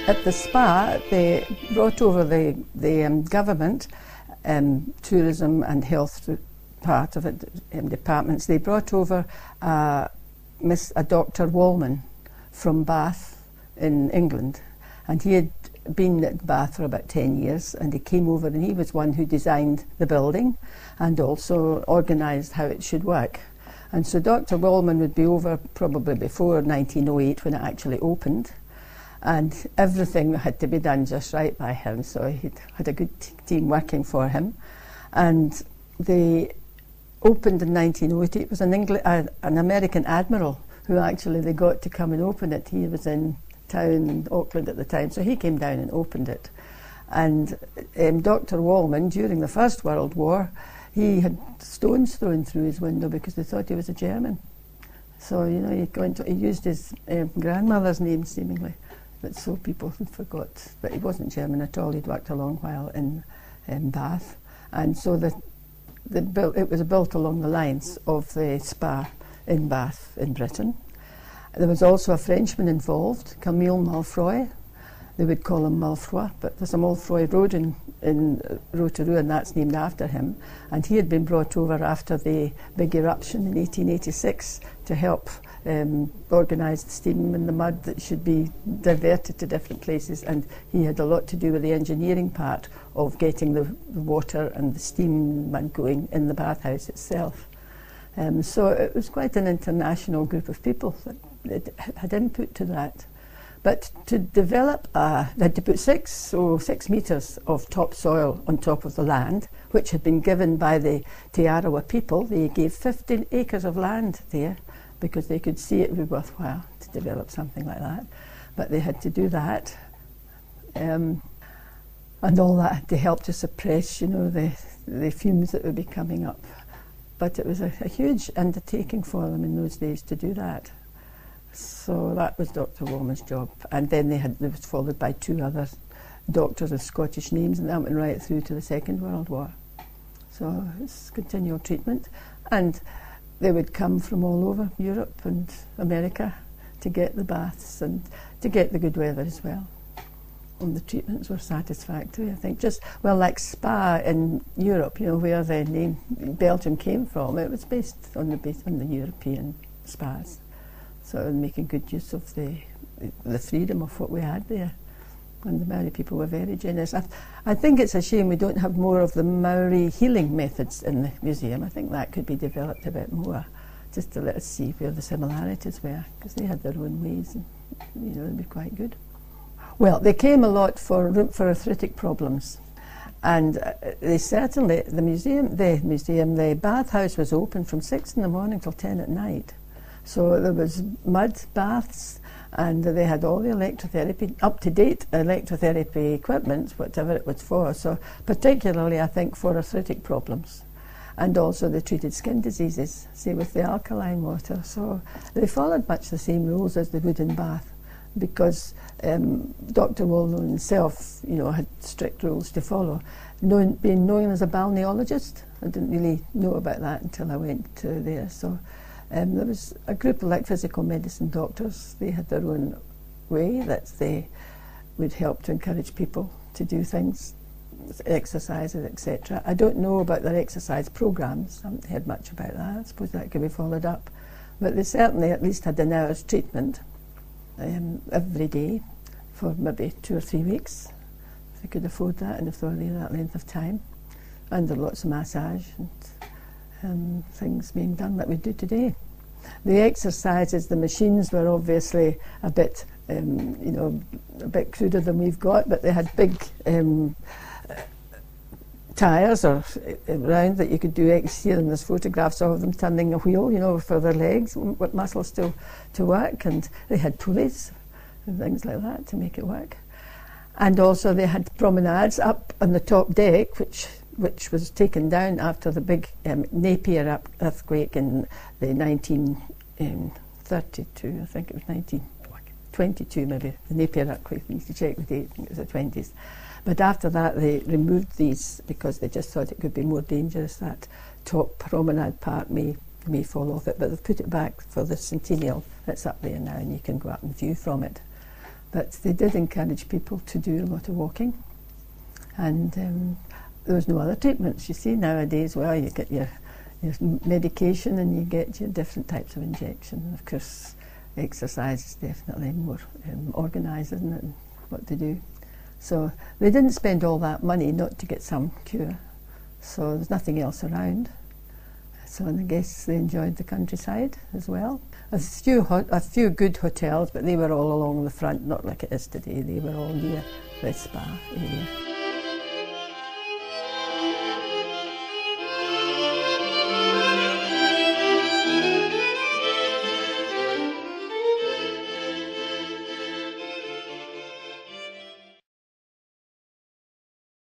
At the spa, they brought over the government tourism and health part of it, departments. They brought over a Dr. Wallman from Bath in England, and he had been at Bath for about 10 years, and he came over and he was one who designed the building and also organised how it should work. And so Dr. Wallman would be over probably before 1908 when it actually opened, and everything had to be done just right by him, so he had a good team working for him. And they opened in 1908. It was an American admiral who actually they got to come and open it. He was in town in Auckland at the time, so he came down and opened it. And Dr. Wallman, during the First World War, he had stones thrown through his window because they thought he was a German. So, you know, he used his grandmother's name, seemingly, but so people forgot that he wasn't German at all. He'd worked a long while in Bath, and so it was built along the lines of the spa in Bath in Britain. There was also a Frenchman involved, Camille Malfroy. They would call him Malfroy, but there's a Malfroy road in Rotorua, and that's named after him. And he had been brought over after the big eruption in 1886 to help organise the steam in the mud that should be diverted to different places, and he had a lot to do with the engineering part of getting the water and the steam mud going in the bathhouse itself. So it was quite an international group of people that had input to that. But to develop, they had to put 6 metres of topsoil on top of the land, which had been given by the Te Arawa people. They gave 15 acres of land there because they could see it would be worthwhile to develop something like that. But they had to do that. And all that had to help to suppress, you know, the fumes that would be coming up. But it was a huge undertaking for them in those days to do that. So that was Dr. Wallman's job. And then it was followed by 2 other doctors with Scottish names, and that went right through to the Second World War. So it's continual treatment. And they would come from all over Europe and America to get the baths and to get the good weather as well. And the treatments were satisfactory, I think. Like Spa in Europe, you know, where the name Belgium came from, it was based on the European spas. So making good use of the freedom of what we had there. And the Maori people were very generous. I think it's a shame we don't have more of the Maori healing methods in the museum. I think that could be developed a bit more, just to let us see where the similarities were, because they had their own ways, and you know, it'd be quite good. Well, they came a lot for arthritic problems, and they certainly, the bathhouse was open from 6 in the morning till 10 at night. So there was mud baths, and they had all the electrotherapy, up-to-date electrotherapy equipment, whatever it was for. So particularly, I think, for arthritic problems. And also they treated skin diseases, say with the alkaline water. So they followed much the same rules as they would in Bath, because Dr. Wallman himself, you know, had strict rules to follow. Being known as a balneologist, I didn't really know about that until I went there. So there was a group of like physical medicine doctors. They had their own way that they would help to encourage people to do things, exercises, etc. I don't know about their exercise programs. I haven't heard much about that. I suppose that could be followed up. But they certainly at least had an hour's treatment every day for maybe 2 or 3 weeks, if they could afford that and if they were there that length of time. And there were lots of massage and things being done that we do today. The exercises, the machines were obviously a bit, you know, a bit cruder than we've got, but they had big tyres or around that you could do. See them, there's photographs of them turning a wheel, you know, for their legs, with muscles to work, and they had pulleys and things like that to make it work. And also they had promenades up on the top deck, which was taken down after the big Napier earthquake in the 1932, I think it was 1922 maybe, the Napier earthquake. You need to check the date, I think it was the 20s. But after that they removed these because they just thought it could be more dangerous. That top promenade part may fall off it, but they've put it back for the centennial that's up there now, and you can go up and view from it. But they did encourage people to do a lot of walking, and there was no other treatments. You see, nowadays, well, you get your medication and you get your different types of injection. Of course, exercise is definitely more organised, isn't it, what they do. So they didn't spend all that money not to get some cure. So there's nothing else around. So I guess they enjoyed the countryside as well. A few good hotels, but they were all along the front, not like it is today. They were all near the spa area.